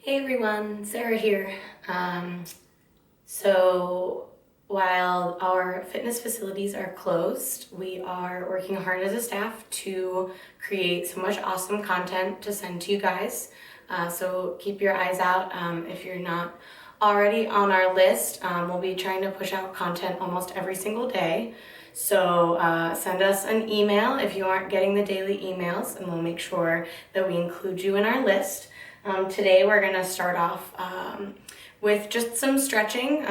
Hey everyone, Sarah here. So while our fitness facilities are closed, we are working hard as a staff to create so much awesome content to send to you guys. So keep your eyes out. If you're not already on our list, we'll be trying to push out content almost every single day. So send us an email if you aren't getting the daily emails, and we'll make sure that we include you in our list. Today we're going to start off with just some stretching,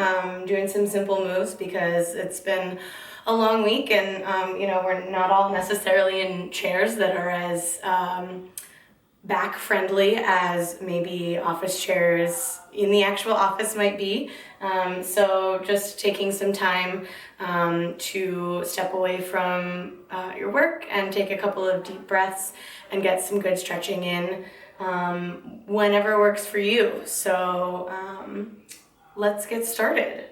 doing some simple moves because it's been a long week, and we're not all necessarily in chairs that are as back friendly as maybe office chairs in the actual office might be. So just taking some time to step away from your work and take a couple of deep breaths and get some good stretching in whenever works for you. So let's get started.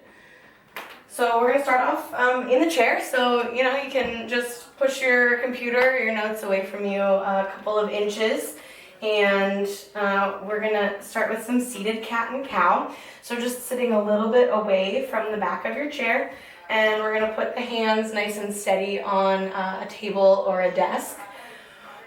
So we're going to start off in the chair. So, you can just push your computer, your notes away from you a couple of inches. And we're going to start with some seated cat and cow. So just sitting a little bit away from the back of your chair. And we're going to put the hands nice and steady on a table or a desk.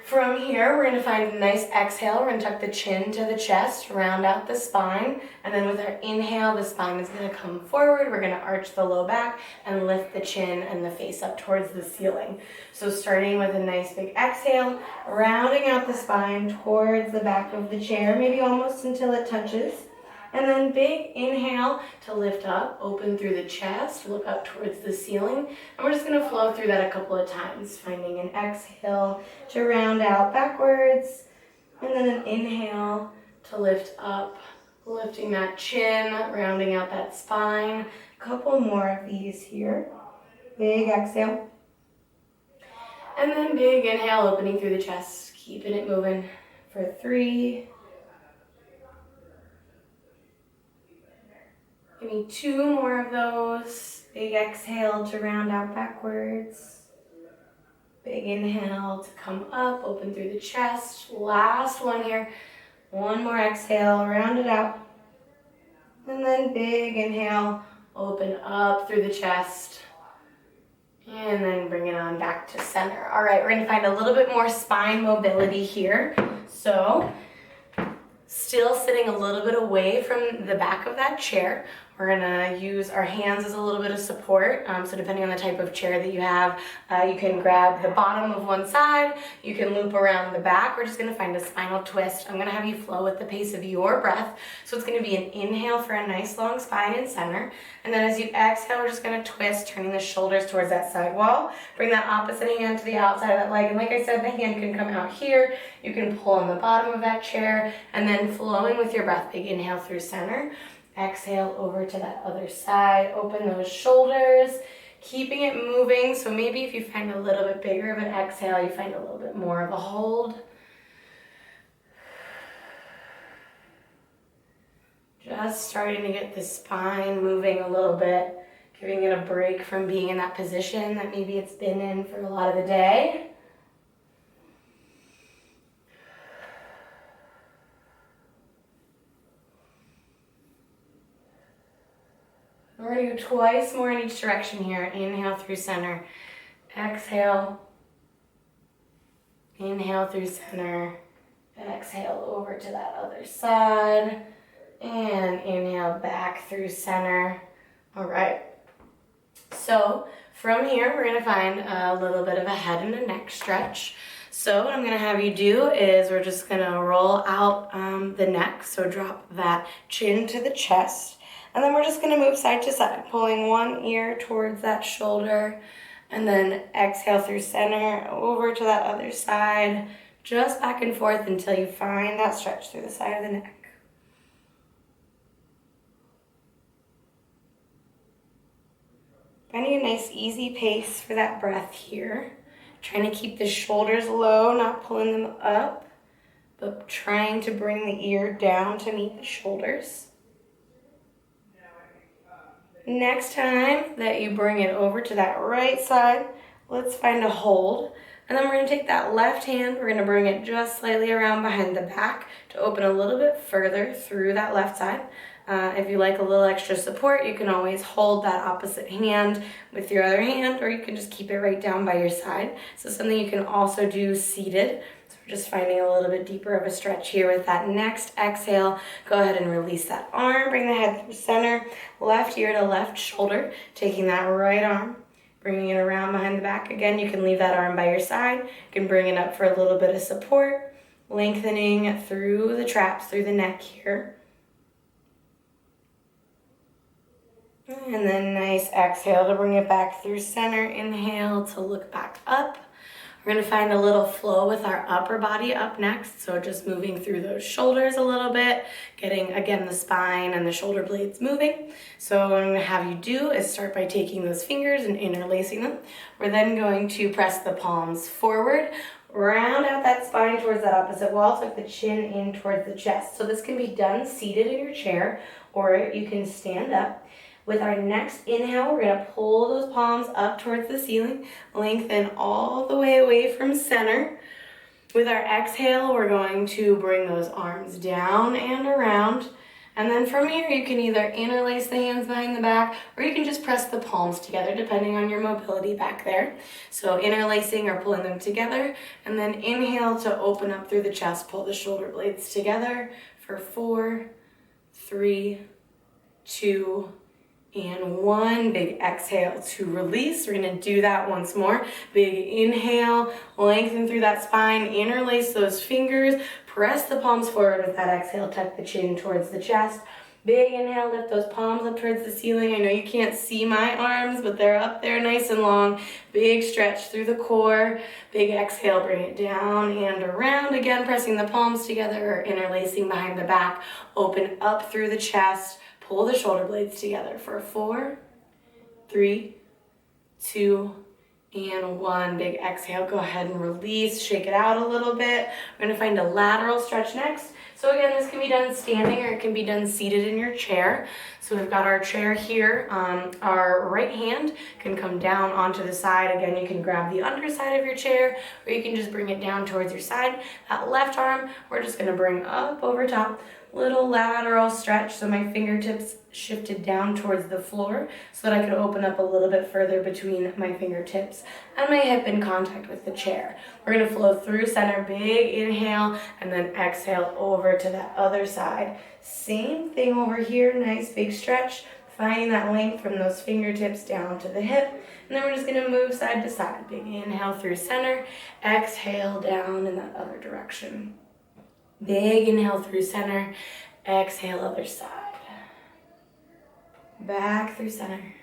From here, we're going to find a nice exhale. We're going to tuck the chin to the chest, round out the spine, and then with our inhale, the spine is going to come forward. We're going to arch the low back and lift the chin and the face up towards the ceiling. So starting with a nice big exhale, rounding out the spine towards the back of the chair, maybe almost until it touches. And then big inhale to lift up, open through the chest, look up towards the ceiling. And we're just going to flow through that a couple of times, finding an exhale to round out backwards. And then an inhale to lift up, lifting that chin, rounding out that spine. A couple more of these here. Big exhale. And then big inhale, opening through the chest, keeping it moving for 3. Give me 2 more of those. Big exhale to round out backwards. Big inhale to come up, open through the chest. Last one here. 1 more exhale, round it out. And then big inhale, open up through the chest. And then bring it on back to center. All right, we're going to find a little bit more spine mobility here. So, still sitting a little bit away from the back of that chair. We're gonna use our hands as a little bit of support. So depending on the type of chair that you have, you can grab the bottom of one side, you can loop around the back. We're just gonna find a spinal twist. I'm gonna have you flow with the pace of your breath. So it's gonna be an inhale for a nice long spine and center. And then as you exhale, we're just gonna twist, turning the shoulders towards that side wall. Bring that opposite hand to the outside of that leg. And like I said, the hand can come out here. You can pull on the bottom of that chair, and then flowing with your breath, big inhale through center. Exhale over to that other side. Open those shoulders, keeping it moving. So maybe if you find a little bit bigger of an exhale, you find a little bit more of a hold. Just starting to get the spine moving a little bit, giving it a break from being in that position that maybe it's been in for a lot of the day. We're going to go twice more in each direction here. Inhale through center. Exhale. Inhale through center. Exhale over to that other side. And inhale back through center. All right. So from here, we're going to find a little bit of a head and a neck stretch. So what I'm going to have you do is we're just going to roll out the neck. So drop that chin to the chest. And then we're just going to move side to side, pulling one ear towards that shoulder, and then exhale through center, over to that other side, just back and forth until you find that stretch through the side of the neck. Finding a nice easy pace for that breath here. Trying to keep the shoulders low, not pulling them up, but trying to bring the ear down to meet the shoulders. Next time that you bring it over to that right side, let's find a hold. And then we're gonna take that left hand, we're gonna bring it just slightly around behind the back to open a little bit further through that left side. If you like a little extra support, you can always hold that opposite hand with your other hand, or you can just keep it right down by your side. So something you can also do seated. So we're just finding a little bit deeper of a stretch here with that next exhale. Go ahead and release that arm, bring the head through center, left ear to left shoulder, taking that right arm, bringing it around behind the back. Again, you can leave that arm by your side. You can bring it up for a little bit of support, lengthening through the traps, through the neck here. And then nice exhale to bring it back through center. Inhale to look back up. We're going to find a little flow with our upper body up next. So just moving through those shoulders a little bit, getting, again, the spine and the shoulder blades moving. So what I'm going to have you do is start by taking those fingers and interlacing them. We're then going to press the palms forward, round out that spine towards that opposite wall, tuck the chin in towards the chest. So this can be done seated in your chair, or you can stand up. With our next inhale, we're going to pull those palms up towards the ceiling, lengthen all the way away from center. With our exhale, we're going to bring those arms down and around. And then from here, you can either interlace the hands behind the back, or you can just press the palms together, depending on your mobility back there. So interlacing or pulling them together. And then inhale to open up through the chest, pull the shoulder blades together for 4, 3, 2, and 1. Big exhale to release. We're going to do that once more. Big inhale, lengthen through that spine, interlace those fingers, press the palms forward with that exhale, tuck the chin towards the chest. Big inhale, lift those palms up towards the ceiling. I know you can't see my arms, but they're up there nice and long. Big stretch through the core. Big exhale, bring it down and around. Again, pressing the palms together or interlacing behind the back. Open up through the chest. Pull the shoulder blades together for 4, 3, 2, and 1. Big exhale. Go ahead and release. Shake it out a little bit. We're going to find a lateral stretch next. So again, this can be done standing or it can be done seated in your chair. So we've got our chair here. Our right hand can come down onto the side. Again, you can grab the underside of your chair, or you can just bring it down towards your side. That left arm, we're just going to bring up over top. Little lateral stretch, so my fingertips shifted down towards the floor so that I could open up a little bit further between my fingertips and my hip in contact with the chair. We're going to flow through center, big inhale, and then exhale over to that other side. Same thing over here, nice big stretch, finding that length from those fingertips down to the hip. And then we're just going to move side to side. Big inhale through center, exhale down in that other direction. Big inhale through center, exhale other side. Back through center.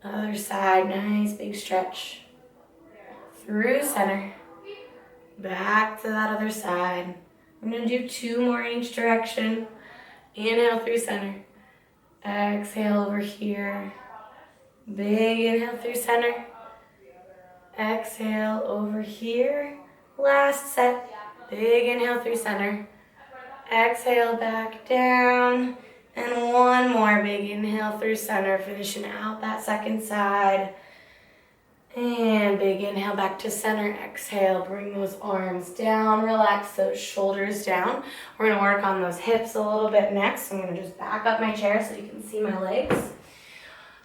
Other side, nice big stretch. Through center. Back to that other side. I'm going to do 2 more in each direction. Inhale through center. Exhale over here. Big inhale through center. Exhale over here. Last set. Big inhale through center. Exhale back down. And 1 more big inhale through center, finishing out that second side. And big inhale back to center. Exhale, bring those arms down. Relax those shoulders down. We're going to work on those hips a little bit next. I'm going to just back up my chair so you can see my legs.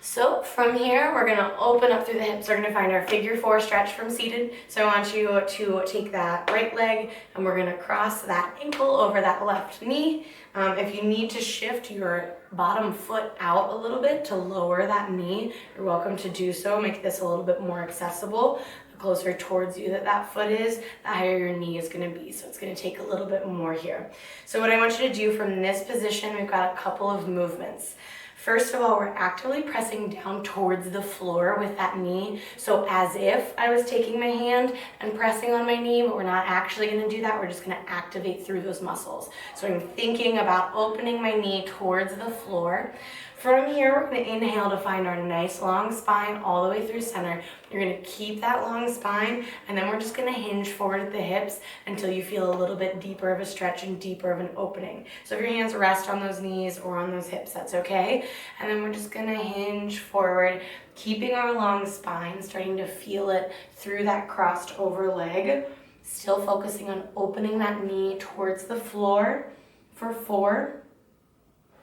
So from here, we're going to open up through the hips. We're going to find our figure 4 stretch from seated. So I want you to take that right leg and we're going to cross that ankle over that left knee. If you need to shift your bottom foot out a little bit to lower that knee, you're welcome to do so. Make this a little bit more accessible. The closer towards you that foot is, the higher your knee is going to be. So it's going to take a little bit more here. So what I want you to do from this position, we've got a couple of movements. First of all, we're actively pressing down towards the floor with that knee. So as if I was taking my hand and pressing on my knee, but we're not actually going to do that. We're just going to activate through those muscles. So I'm thinking about opening my knee towards the floor. From here, we're going to inhale to find our nice long spine all the way through center. You're going to keep that long spine, and then we're just going to hinge forward at the hips until you feel a little bit deeper of a stretch and deeper of an opening. So if your hands rest on those knees or on those hips, that's okay. And then we're just going to hinge forward, keeping our long spine, starting to feel it through that crossed over leg. Still focusing on opening that knee towards the floor for 4,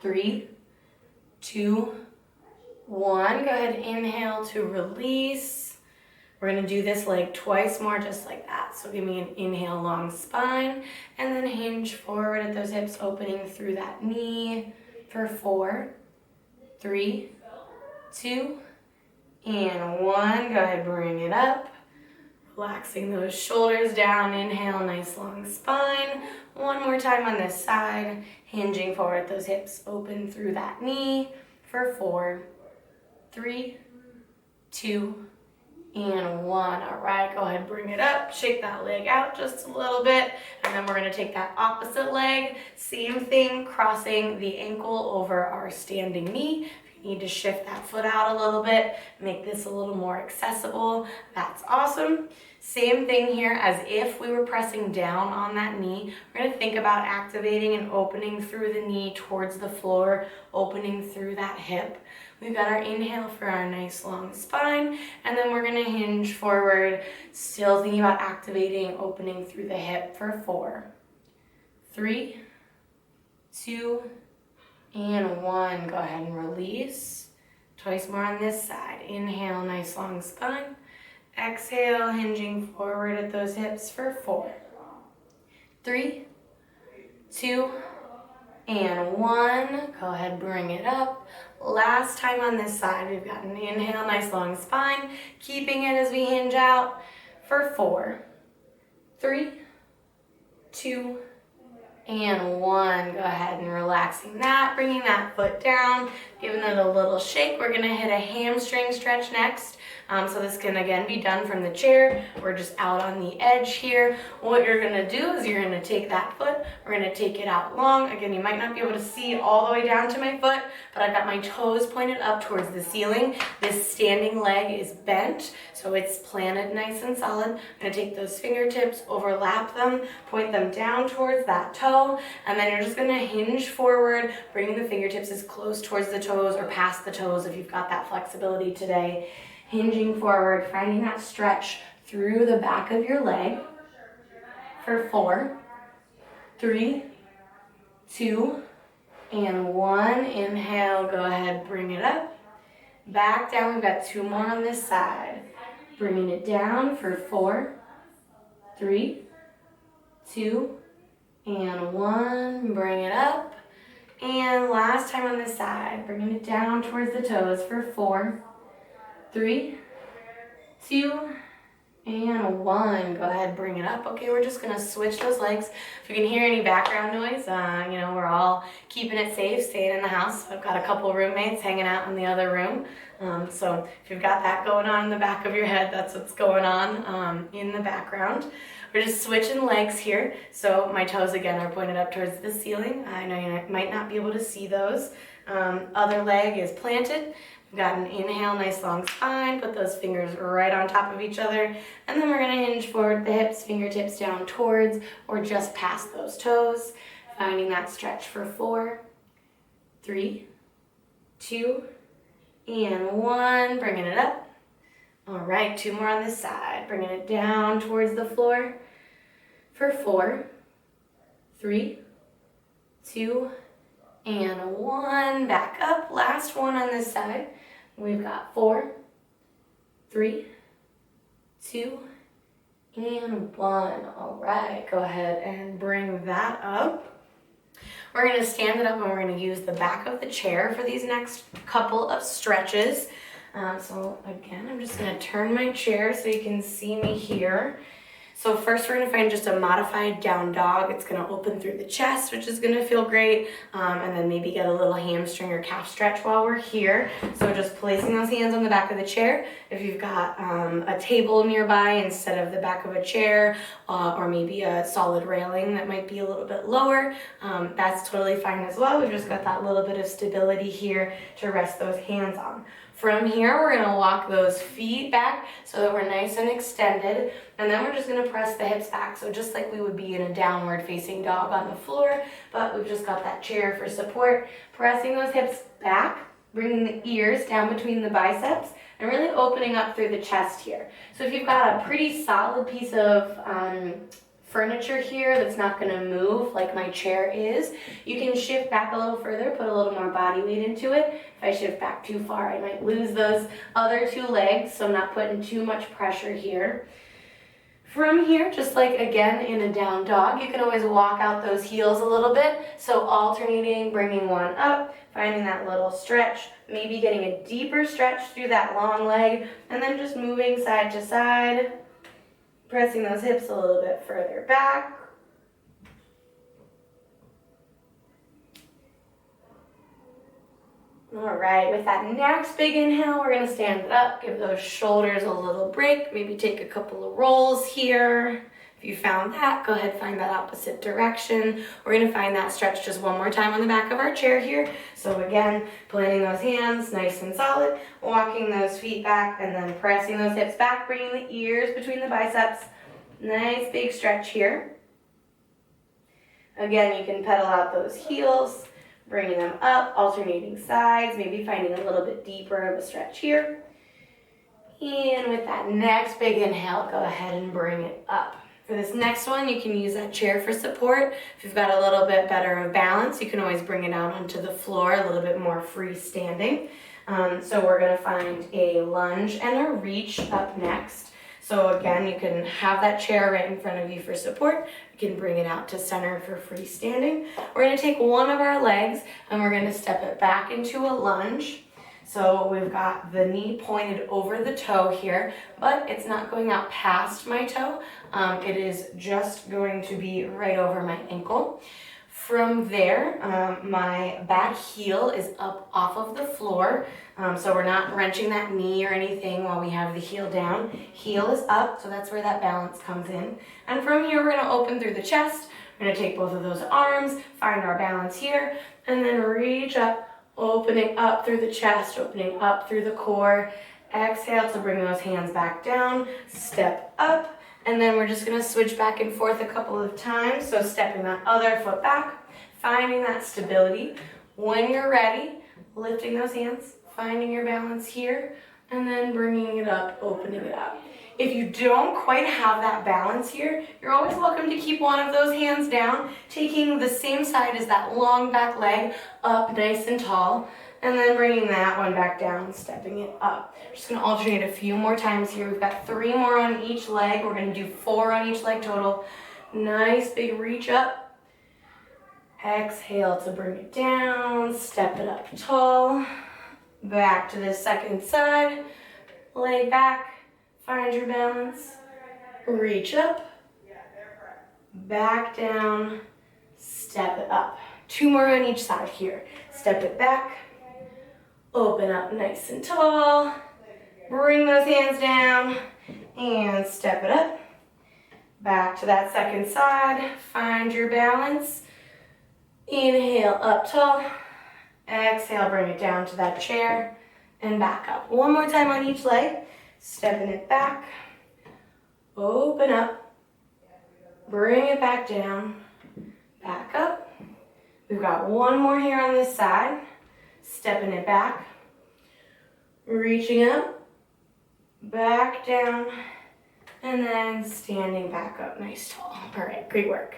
3, 2, 1. Go ahead, inhale to release. We're going to do this leg twice more, just like that. So give me an inhale, long spine, and then hinge forward at those hips, opening through that knee for 4, 3, 2, and 1. Go ahead, bring it up. Relaxing those shoulders down. Inhale, nice long spine. One more time on this side. Hinging forward at those hips, open through that knee for 4, 3, 2, and 1. All right, go ahead, bring it up. Shake that leg out just a little bit. And then we're going to take that opposite leg. Same thing, crossing the ankle over our standing knee. Need to shift that foot out a little bit, make this a little more accessible. That's awesome. Same thing here as if we were pressing down on that knee. We're going to think about activating and opening through the knee towards the floor, opening through that hip. We've got our inhale for our nice long spine, and then we're going to hinge forward, still thinking about activating, opening through the hip for 4, 3, 2, and 1. Go ahead and release. Twice more on this side. Inhale, nice long spine. Exhale, hinging forward at those hips for 4, 3, 2, and 1. Go ahead, bring it up. Last time on this side, we've got an inhale, nice long spine. Keeping it as we hinge out for 4, 3, 2, and 1. Go ahead and relaxing that, bringing that foot down, giving it a little shake. We're gonna hit a hamstring stretch next. So this can again be done from the chair. We're just out on the edge here. What you're gonna do is you're gonna take that foot, we're gonna take it out long. Again, you might not be able to see all the way down to my foot, but I've got my toes pointed up towards the ceiling. This standing leg is bent, so it's planted nice and solid. I'm gonna take those fingertips, overlap them, point them down towards that toe, and then you're just gonna hinge forward, bringing the fingertips as close towards the toes or past the toes if you've got that flexibility today. Hinging forward, finding that stretch through the back of your leg for 4, 3, 2, and 1. Inhale, go ahead, bring it up. Back down, we've got 2 more on this side. Bringing it down for 4, 3, 2, and 1. Bring it up. And last time on this side, bringing it down towards the toes for 4, 3, 2, and 1. Go ahead, bring it up. Okay, we're just gonna switch those legs. If you can hear any background noise, we're all keeping it safe, staying in the house. I've got a couple roommates hanging out in the other room. So if you've got that going on in the back of your head, that's what's going on in the background. We're just switching legs here. So my toes again are pointed up towards the ceiling. I know you might not be able to see those. Other leg is planted. We've got an inhale, nice long spine, put those fingers right on top of each other, and then we're gonna hinge forward the hips, fingertips down towards or just past those toes, finding that stretch for 4, 3, 2, and 1, bringing it up. All right, 2 more on this side, bringing it down towards the floor for 4, 3, 2, and 1, back up. Last one on this side. We've got 4, 3, 2, and 1. All right, go ahead and bring that up. We're gonna stand it up and we're gonna use the back of the chair for these next couple of stretches. So again, I'm just gonna turn my chair so you can see me here. So first we're gonna find just a modified down dog. It's gonna open through the chest, which is gonna feel great. And then maybe get a little hamstring or calf stretch while we're here. So just placing those hands on the back of the chair. If you've got a table nearby instead of the back of a chair, or maybe a solid railing that might be a little bit lower, that's totally fine as well. We've just got that little bit of stability here to rest those hands on. From here, we're gonna walk those feet back so that we're nice and extended, and then we're just gonna press the hips back. So just like we would be in a downward facing dog on the floor, but we've just got that chair for support. Pressing those hips back, bringing the ears down between the biceps, and really opening up through the chest here. So if you've got a pretty solid piece of furniture here that's not going to move like my chair is, you can shift back a little further, put a little more body weight into it. If I shift back too far, I might lose those other two legs, so I'm not putting too much pressure here. From here, just like again in a down dog, you can always walk out those heels a little bit. So alternating, bringing one up, finding that little stretch, maybe getting a deeper stretch through that long leg, and then just moving side to side, pressing those hips a little bit further back. All right, with that next big inhale, we're gonna stand it up, give those shoulders a little break, maybe take a couple of rolls here. If you found that, go ahead and find that opposite direction. We're gonna find that stretch just one more time on the back of our chair here. So again, planting those hands nice and solid, walking those feet back, and then pressing those hips back, bringing the ears between the biceps. Nice big stretch here. Again, you can pedal out those heels, bringing them up, alternating sides, maybe finding a little bit deeper of a stretch here. And with that next big inhale, go ahead and bring it up. For this next one, you can use that chair for support. If you've got a little bit better of balance, you can always bring it out onto the floor, a little bit more freestanding. So we're gonna find a lunge and a reach up next. So again, you can have that chair right in front of you for support. You can bring it out to center for freestanding. We're gonna take one of our legs and we're gonna step it back into a lunge. So we've got the knee pointed over the toe here, but it's not going out past my toe. It is just going to be right over my ankle. From there, my back heel is up off of the floor. So we're not wrenching that knee or anything while we have the heel down. Heel is up, so that's where that balance comes in. And from here, we're gonna open through the chest. We're gonna take both of those arms, find our balance here, and then reach up, opening up through the chest, opening up through the core. Exhale to bring those hands back down, step up, and then we're just gonna switch back and forth a couple of times. So stepping that other foot back, finding that stability. When you're ready, lifting those hands, finding your balance here, and then bringing it up, opening it up. If you don't quite have that balance here, you're always welcome to keep one of those hands down, taking the same side as that long back leg up nice and tall, and then bringing that one back down, stepping it up. Just gonna alternate a few more times here. We've got 3 more on each leg. We're gonna do 4 on each leg total. Nice big reach up. Exhale to bring it down, step it up tall. Back to the second side, lay back, find your balance, reach up, back down, step it up. 2 more on each side here. Step it back, open up nice and tall, bring those hands down, and step it up. Back to that second side, find your balance, inhale up tall, exhale, bring it down to that chair, and back up. 1 more time on each leg, stepping it back, open up, bring it back down, back up. We've got 1 more here on this side, stepping it back, reaching up, back down, and then standing back up nice tall. All right, great work.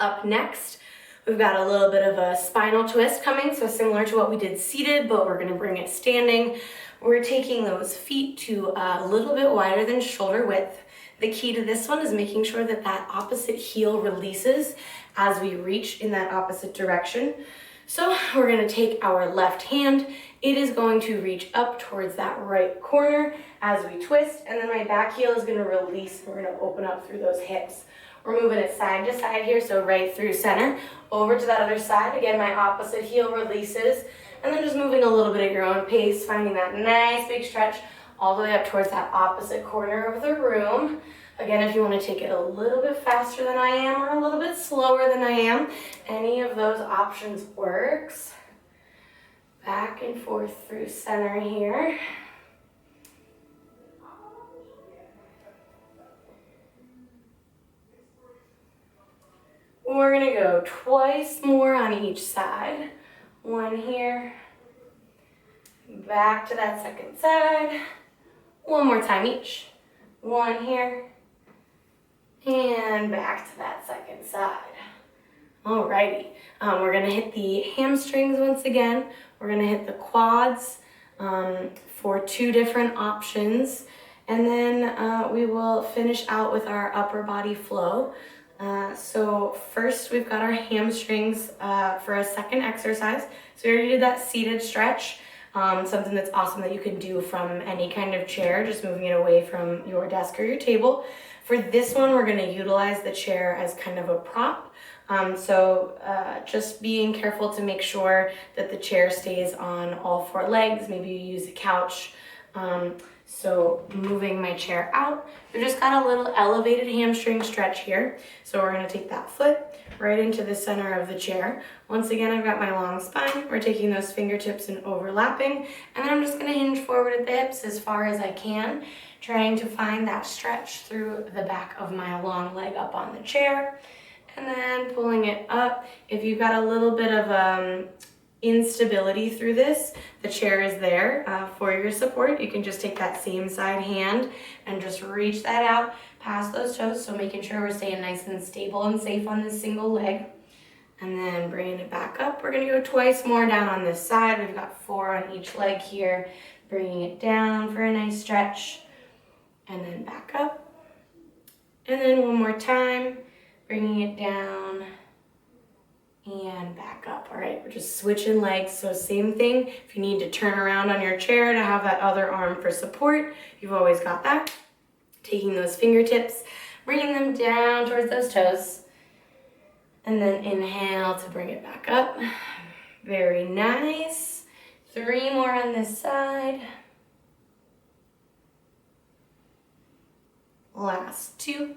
Up next, we've got a little bit of a spinal twist coming, so similar to what we did seated, but we're gonna bring it standing. We're taking those feet to a little bit wider than shoulder width. The key to this one is making sure that that opposite heel releases as we reach in that opposite direction. So we're gonna take our left hand. It is going to reach up towards that right corner as we twist, and then my back heel is gonna release. We're gonna open up through those hips. We're moving it side to side here, so right through center, over to that other side. Again, my opposite heel releases, and then just moving a little bit at your own pace, finding that nice big stretch all the way up towards that opposite corner of the room. Again, if you want to take it a little bit faster than I am or a little bit slower than I am, any of those options works. Back and forth through center here. We're gonna go twice more on each side. One here, back to that second side. One more time each. One here, and back to that second side. Alrighty, we're gonna hit the hamstrings once again. We're gonna hit the quads for 2 different options. And then we will finish out with our upper body flow. So first we've got our hamstrings for a second exercise. So we already did that seated stretch. Something that's awesome that you can do from any kind of chair, just moving it away from your desk or your table. For this one, we're gonna utilize the chair as kind of a prop. Just being careful to make sure that the chair stays on all 4 legs. Maybe you use a couch. So moving my chair out, we just got a little elevated hamstring stretch here. So we're gonna take that foot right into the center of the chair. Once again, I've got my long spine. We're taking those fingertips and overlapping, and then I'm just gonna hinge forward at the hips as far as I can, trying to find that stretch through the back of my long leg up on the chair, and then pulling it up. If you've got a little bit of instability through this, the chair is there for your support. You can just take that same side hand and just reach that out past those toes, so making sure we're staying nice and stable and safe on this single leg. And then bringing it back up. We're gonna go twice more down on this side. We've got 4 on each leg here. Bringing it down for a nice stretch, and then back up. And then one more time, bringing it down, and back up. All right, we're just switching legs. So same thing, if you need to turn around on your chair to have that other arm for support, you've always got that. Taking those fingertips, bringing them down towards those toes, and then inhale to bring it back up. Very nice. 3 more on this side. Last 2.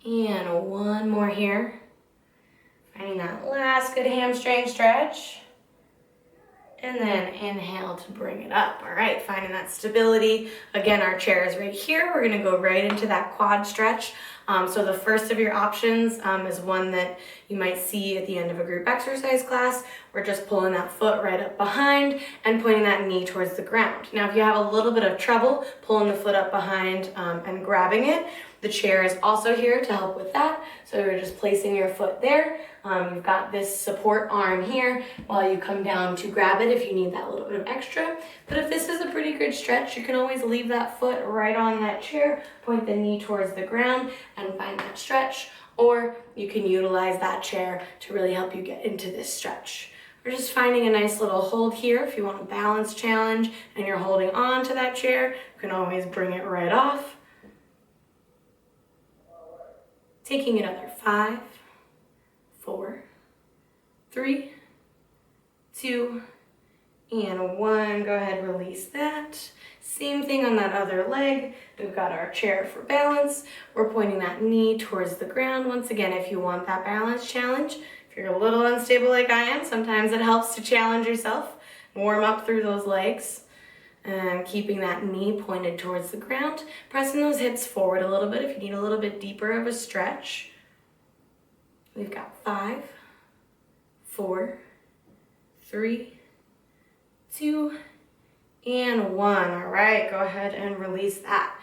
And 1 more here. Finding that last good hamstring stretch. And then inhale to bring it up. All right, finding that stability. Again, our chair is right here. We're gonna go right into that quad stretch. So the first of your options is one that you might see at the end of a group exercise class. We're just pulling that foot right up behind and pointing that knee towards the ground. Now, if you have a little bit of trouble pulling the foot up behind and grabbing it, the chair is also here to help with that. So you're just placing your foot there. You've got this support arm here while you come down to grab it if you need that little bit of extra. But if this is a pretty good stretch, you can always leave that foot right on that chair, point the knee towards the ground, and find that stretch. Or you can utilize that chair to really help you get into this stretch. We're just finding a nice little hold here. If you want a balance challenge and you're holding on to that chair, you can always bring it right off. Taking another 5, 4, 3, 2, and 1. Go ahead, release that. Same thing on that other leg. We've got our chair for balance. We're pointing that knee towards the ground. Once again, if you want that balance challenge, if you're a little unstable like I am, sometimes it helps to challenge yourself. Warm up through those legs. And keeping that knee pointed towards the ground, pressing those hips forward a little bit if you need a little bit deeper of a stretch. We've got 5, 4, 3, 2, and 1. All right, go ahead and release that.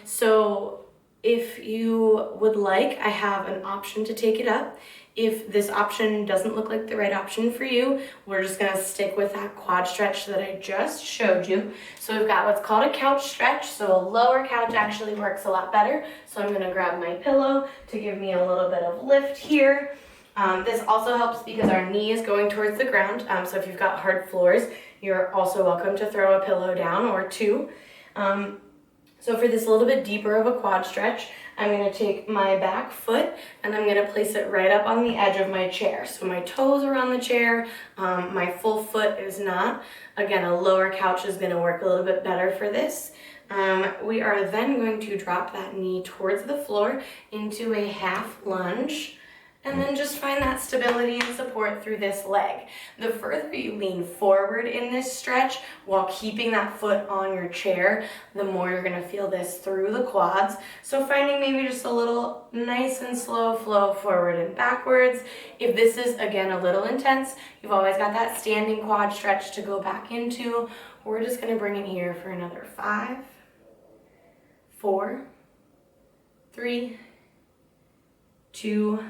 So If you would like, I have an option to take it up. If this option doesn't look like the right option for you, we're just gonna stick with that quad stretch that I just showed you. So we've got what's called a couch stretch. So a lower couch actually works a lot better. So I'm gonna grab my pillow to give me a little bit of lift here. This also helps because our knee is going towards the ground. So if you've got hard floors, you're also welcome to throw a pillow down or two. So for this little bit deeper of a quad stretch, I'm gonna take my back foot and I'm gonna place it right up on the edge of my chair. So my toes are on the chair, my full foot is not. Again, a lower couch is gonna work a little bit better for this. We are then going to drop that knee towards the floor into a half lunge. And then just find that stability and support through this leg. The further you lean forward in this stretch while keeping that foot on your chair, the more you're gonna feel this through the quads. So finding maybe just a little nice and slow flow forward and backwards. If this is, again, a little intense, you've always got that standing quad stretch to go back into. We're just gonna bring it here for another 5, 4, 3, 2,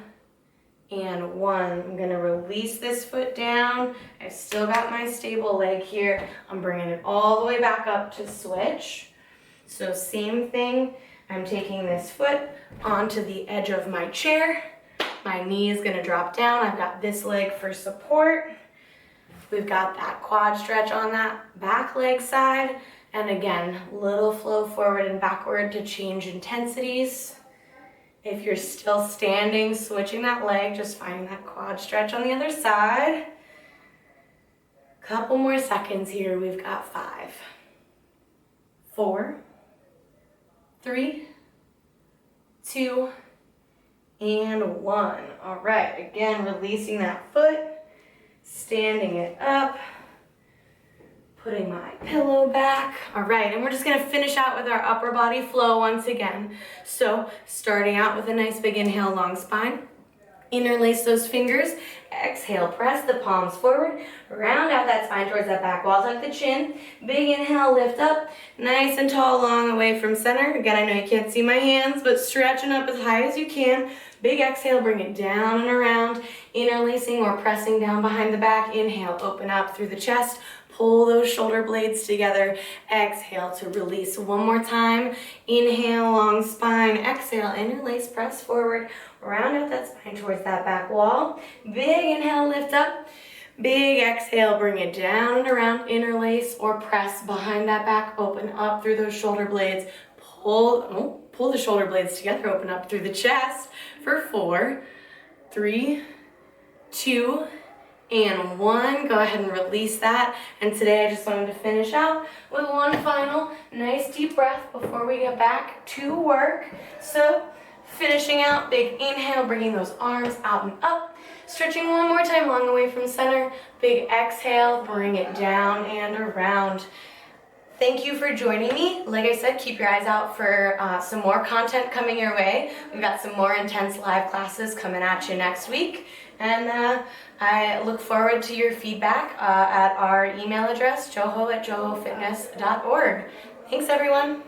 and 1. I'm gonna release this foot down. I've still got my stable leg here. I'm bringing it all the way back up to switch. So same thing, I'm taking this foot onto the edge of my chair. My knee is gonna drop down. I've got this leg for support. We've got that quad stretch on that back leg side. And again, little flow forward and backward to change intensities. If you're still standing, switching that leg, just finding that quad stretch on the other side. Couple more seconds here. We've got 5, 4, 3, 2, and 1. All right, again, releasing that foot, standing it up, putting my pillow back. All right, and we're just gonna finish out with our upper body flow once again. So starting out with a nice big inhale, long spine. Interlace those fingers. Exhale, press the palms forward. Round out that spine towards that back wall, tuck the chin. Big inhale, lift up. Nice and tall, long away from center. Again, I know you can't see my hands, but stretching up as high as you can. Big exhale, bring it down and around. Interlacing or pressing down behind the back. Inhale, open up through the chest. Pull those shoulder blades together. Exhale to release. One more time. Inhale, long spine. Exhale, interlace, press forward. Round out that spine towards that back wall. Big inhale, lift up. Big exhale, bring it down and around. Interlace or press behind that back. Open up through those shoulder blades. Pull the shoulder blades together. Open up through the chest for 4, 3, 2, and 1. Go ahead and release that. And today I just wanted to finish out with one final nice deep breath before we get back to work. So finishing out, big inhale, bringing those arms out and up. Stretching one more time, long away from center. Big exhale, bring it down and around. Thank you for joining me. Like I said, keep your eyes out for some more content coming your way. We've got some more intense live classes coming at you next week. And I look forward to your feedback at our email address, joho@johofitness.org. Thanks, everyone.